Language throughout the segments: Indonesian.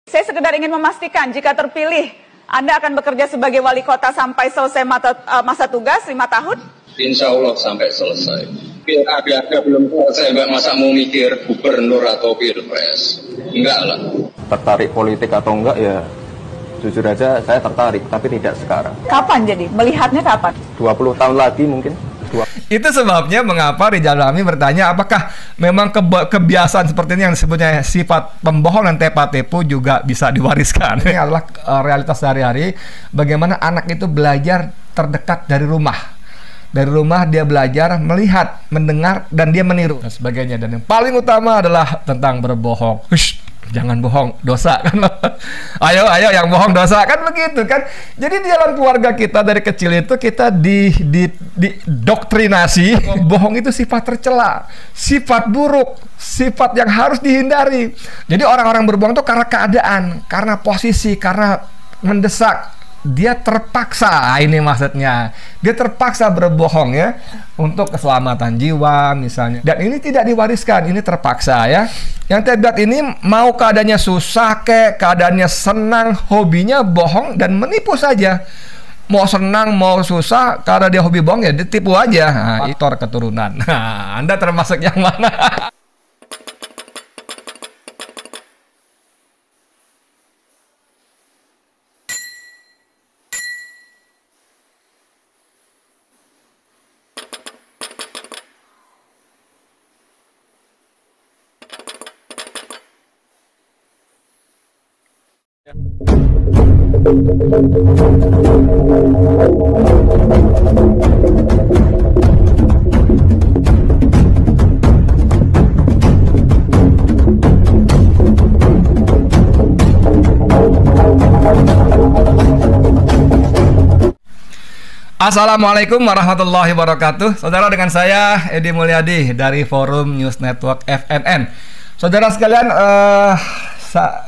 Saya sekedar ingin memastikan jika terpilih, Anda akan bekerja sebagai wali kota sampai selesai masa tugas 5 tahun? Insya Allah sampai selesai. Pilkada belum selesai, Mbak, masa mau mikir gubernur atau pilpres? Enggak lah. Tertarik politik atau enggak ya, jujur aja saya tertarik, tapi tidak sekarang. Kapan jadi? Melihatnya kapan? 20 tahun lagi mungkin. Itu sebabnya mengapa Rizal Ramli bertanya apakah memang kebiasaan seperti ini yang disebutnya sifat pembohong dan tepa-tepu juga bisa diwariskan. Ini adalah realitas sehari-hari, bagaimana anak itu belajar terdekat dari rumah. Dari rumah dia belajar melihat, mendengar, dan dia meniru dan sebagainya. Dan yang paling utama adalah tentang berbohong. Hush, jangan bohong, dosa kan. ayo yang bohong dosa kan, begitu kan. Jadi di dalam keluarga kita dari kecil itu kita didoktrinasi bohong itu sifat tercela, sifat buruk, sifat yang harus dihindari. Jadi orang-orang berbohong itu karena keadaan, karena posisi, karena mendesak. Dia terpaksa, ini maksudnya dia terpaksa berbohong ya untuk keselamatan jiwa misalnya, dan ini tidak diwariskan, ini terpaksa ya. Yang terlibat ini mau keadaannya susah keadaannya senang, hobinya bohong dan menipu saja. Mau senang mau susah, karena dia hobi bohong ya ditipu aja. Nah, faktor keturunan. Nah, Anda termasuk yang mana? Assalamualaikum warahmatullahi wabarakatuh. Saudara, dengan saya Edi Mulyadi dari Forum News Network FNN. Saudara sekalian,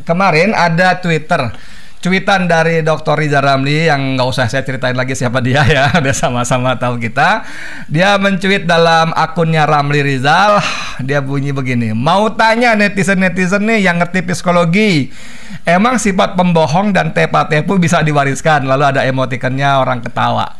kemarin ada tweetan dari Dr. Rizal Ramli yang nggak usah saya ceritain lagi siapa dia ya, udah sama-sama tahu kita. Dia mencuit dalam akunnya Ramli Rizal. Dia bunyi begini, mau tanya netizen-netizen nih yang ngerti psikologi, emang sifat pembohong dan tepa-tepu bisa diwariskan? Lalu ada emotikonnya orang ketawa.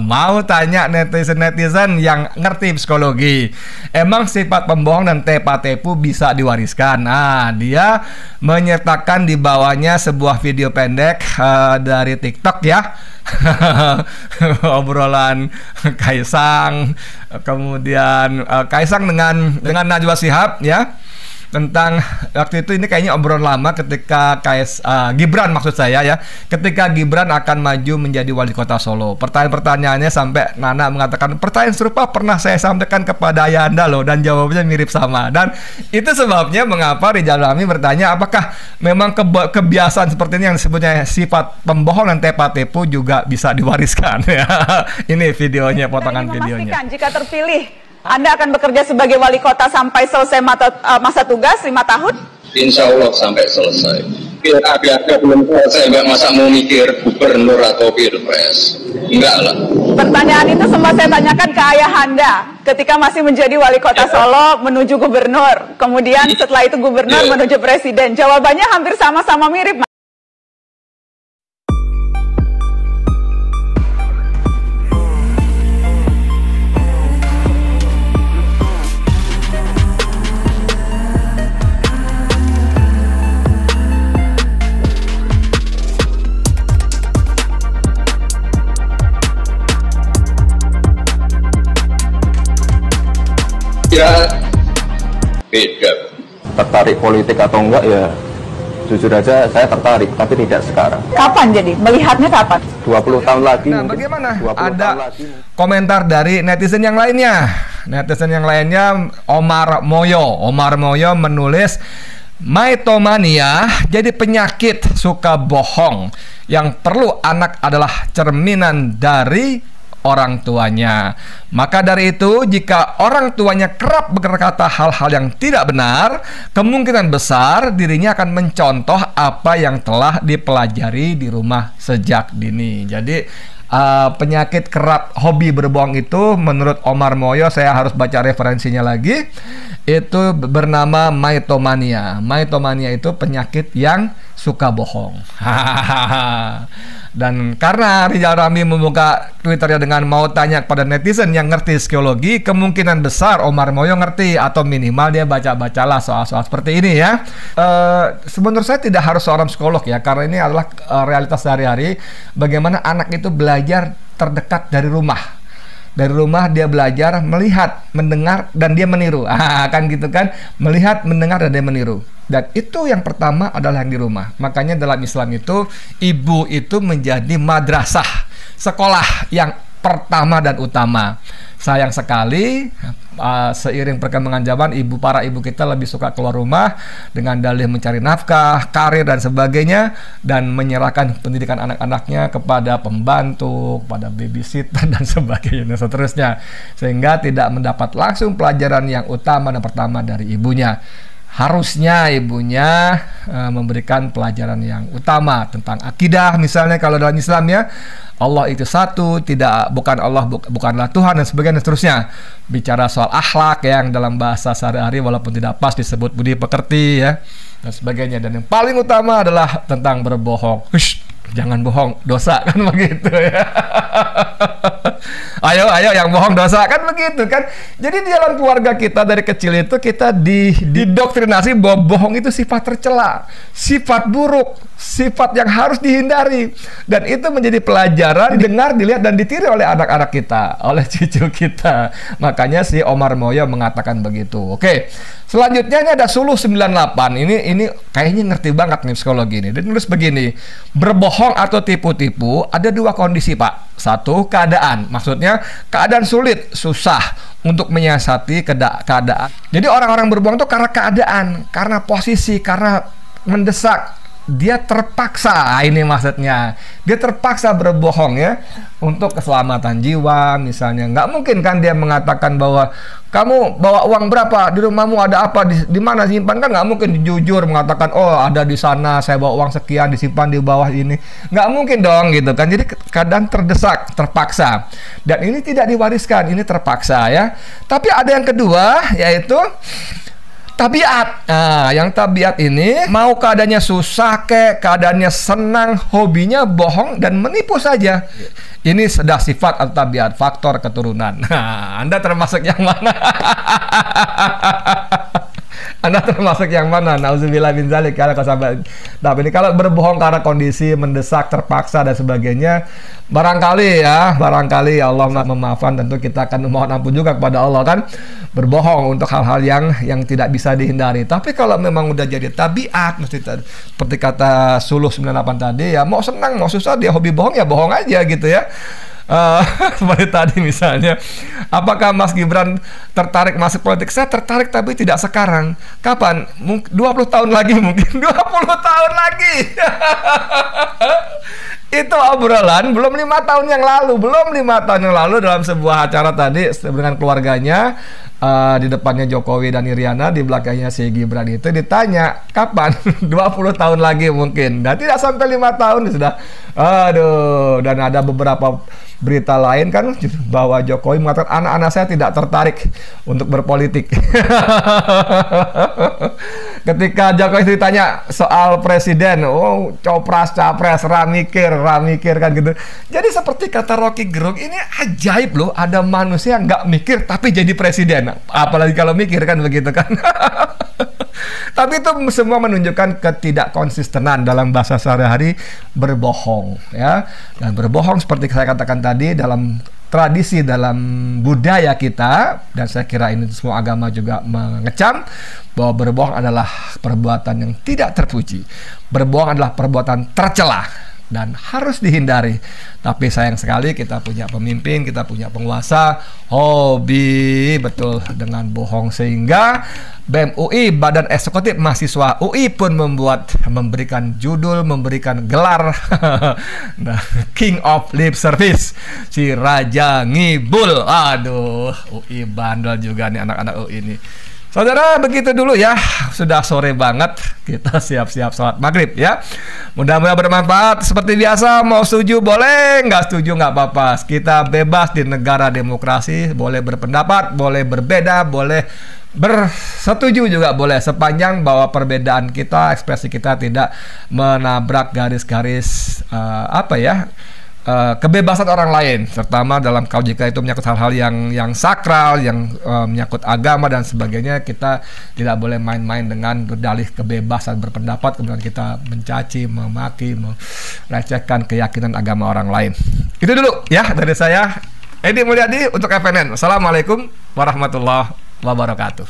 Mau tanya netizen-netizen yang ngerti psikologi, emang sifat pembohong dan tepa-tepu bisa diwariskan? Nah, dia menyertakan di bawahnya sebuah video pendek dari TikTok ya. Obrolan Kaisang, kemudian Kaisang dengan Najwa Shihab ya, tentang waktu itu, ini kayaknya obrolan lama ketika Gibran, maksud saya ya, ketika Gibran akan maju menjadi wali kota Solo. Pertanyaannya sampai Nana mengatakan pertanyaan serupa pernah saya sampaikan kepada ayah Anda loh, dan jawabannya mirip sama. Dan itu sebabnya mengapa Rizal Ramli bertanya apakah memang kebiasaan seperti ini yang disebutnya sifat pembohong dan tepa-tepu juga bisa diwariskan. Ini videonya, potongan videonya. Jika terpilih, Anda akan bekerja sebagai wali kota sampai selesai masa tugas 5 tahun? Insya Allah sampai selesai. Pilkada belum selesai, Mbak, masa mau mikir gubernur atau pilpres? Enggak lah. Pertanyaan itu semua saya tanyakan ke ayah Anda ketika masih menjadi wali kota Solo menuju gubernur. Kemudian setelah itu gubernur menuju presiden. Jawabannya hampir sama-sama mirip. Ya, beda. Tertarik politik atau enggak ya, jujur aja saya tertarik, tapi tidak sekarang. Kapan jadi? Melihatnya kapan? 20 tahun lagi. Nah, mungkin. bagaimana? 20 Ada tahun lagi. Komentar dari netizen yang lainnya. Netizen yang lainnya, Omar Moyo menulis, Maitomania jadi penyakit suka bohong. Yang perlu anak adalah cerminan dari orang tuanya. Maka dari itu, jika orang tuanya kerap berkata hal-hal yang tidak benar, kemungkinan besar dirinya akan mencontoh apa yang telah dipelajari di rumah sejak dini. Jadi penyakit kerap hobi berbohong itu menurut Omar Moyo, saya harus baca referensinya lagi, itu bernama maitomania. Maitomania itu penyakit yang suka bohong. Dan karena Rizal Ramli membuka Twitternya dengan mau tanya kepada netizen yang ngerti psikologi, kemungkinan besar Omar Moyo ngerti, atau minimal dia baca-bacalah soal-soal seperti ini ya. Sebenarnya saya tidak harus seorang psikolog ya, karena ini adalah realitas sehari-hari. Bagaimana anak itu belajar terdekat dari rumah. Dari rumah dia belajar melihat, mendengar, dan dia meniru. Kan gitu kan, melihat, mendengar, dan dia meniru. Dan itu yang pertama adalah yang di rumah. Makanya dalam Islam itu, ibu itu menjadi madrasah, sekolah yang pertama dan utama. Sayang sekali, seiring perkembangan zaman, para ibu kita lebih suka keluar rumah dengan dalih mencari nafkah, karir, dan sebagainya, dan menyerahkan pendidikan anak-anaknya kepada pembantu, kepada babysitter, dan sebagainya, dan seterusnya. Sehingga tidak mendapat langsung pelajaran yang utama dan pertama dari ibunya. Harusnya ibunya memberikan pelajaran yang utama tentang akidah, misalnya kalau dalam Islam ya, Allah itu satu, bukan Allah, bukanlah Tuhan, dan sebagainya, dan seterusnya. Bicara soal akhlak yang dalam bahasa sehari-hari walaupun tidak pas disebut budi pekerti ya, dan sebagainya. Dan yang paling utama adalah tentang berbohong. Jangan bohong, dosa, kan begitu ya. Ayo yang bohong dosa, kan begitu kan. Jadi di dalam keluarga kita dari kecil itu kita didoktrinasi bahwa bohong itu sifat tercela, sifat buruk, sifat yang harus dihindari. Dan itu menjadi pelajaran didengar, dilihat, dan ditiru oleh anak-anak kita, oleh cucu kita. Makanya si Omar Moyo mengatakan begitu. Oke. Selanjutnya ini ada Suluh 98. Ini kayaknya ngerti banget nih psikologi ini. Dia nulis begini, berbohong atau tipu-tipu ada dua kondisi, Pak. Satu, keadaan. Maksudnya keadaan sulit, susah untuk menyiasati keadaan. Jadi orang-orang berbohong itu karena keadaan, karena posisi, karena mendesak. Dia terpaksa, ini maksudnya. Dia terpaksa berbohong ya, untuk keselamatan jiwa misalnya. Nggak mungkin kan dia mengatakan bahwa kamu bawa uang berapa, di rumahmu ada apa, di mana simpan, kan nggak mungkin jujur mengatakan, oh ada di sana, saya bawa uang sekian disimpan di bawah ini. Nggak mungkin dong gitu kan. Jadi keadaan terdesak, terpaksa. Dan ini tidak diwariskan, ini terpaksa ya. Tapi ada yang kedua, yaitu tabiat. Nah, yang tabiat ini mau keadaannya susah keadaannya senang, hobinya bohong dan menipu saja. Ini sudah sifat atau tabiat, faktor keturunan. Nah, Anda termasuk yang mana? Anda termasuk yang mana? Nauzubillah min dzalik. Nah, ini kalau berbohong karena kondisi mendesak, terpaksa, dan sebagainya, barangkali Allah memaafkan. Tentu kita akan memohon ampun juga kepada Allah kan, berbohong untuk hal-hal yang tidak bisa dihindari. Tapi kalau memang udah jadi tabiat, mesti seperti kata Suluh 98 tadi ya, mau senang mau susah dia hobi bohong ya bohong aja gitu ya. Seperti tadi misalnya, apakah Mas Gibran tertarik masuk politik? Saya tertarik tapi tidak sekarang. Kapan? 20 tahun lagi mungkin. 20 tahun lagi. Itu obrolan belum 5 tahun yang lalu dalam sebuah acara tadi dengan keluarganya, di depannya Jokowi dan Iriana, di belakangnya si Gibran, itu ditanya kapan. 20 tahun lagi mungkin. Dan tidak sampai 5 tahun sudah. Aduh, dan ada beberapa berita lain kan bahwa Jokowi mengatakan anak-anak saya tidak tertarik untuk berpolitik. Ketika Jokowi ditanya soal presiden, oh capres, ramikir kan gitu. Jadi seperti kata Rocky Gerung, ini ajaib loh, ada manusia yang nggak mikir tapi jadi presiden. Apalagi kalau mikir kan begitu kan. Tapi itu semua menunjukkan ketidakkonsistenan dalam bahasa sehari-hari berbohong ya. Dan berbohong seperti saya katakan tadi dalam tradisi, dalam budaya kita, dan saya kira ini semua agama juga mengecam bahwa berbohong adalah perbuatan yang tidak terpuji. Berbohong adalah perbuatan tercela dan harus dihindari. Tapi sayang sekali kita punya pemimpin, kita punya penguasa hobi betul dengan bohong, sehingga BEM UI, Badan Eksekutif Mahasiswa UI pun memberikan judul, memberikan gelar nah, King of Lip Service, si Raja Ngibul. Aduh, UI bandel juga nih anak-anak UI ini. Saudara, begitu dulu ya. Sudah sore banget, kita siap-siap sholat maghrib ya. Mudah-mudahan bermanfaat. Seperti biasa, mau setuju boleh, nggak setuju nggak apa-apa. Kita bebas di negara demokrasi, boleh berpendapat, boleh berbeda, boleh bersetuju juga boleh, sepanjang bahwa perbedaan kita, ekspresi kita tidak menabrak garis-garis kebebasan orang lain, terutama dalam kalau jika itu menyangkut hal-hal yang sakral, yang menyangkut agama dan sebagainya. Kita tidak boleh main-main dengan berdalih kebebasan berpendapat, kemudian kita mencaci, memaki, melecehkan keyakinan agama orang lain. Itu dulu ya dari saya, Edi Mulyadi untuk FNN. Assalamualaikum warahmatullahi wabarakatuh.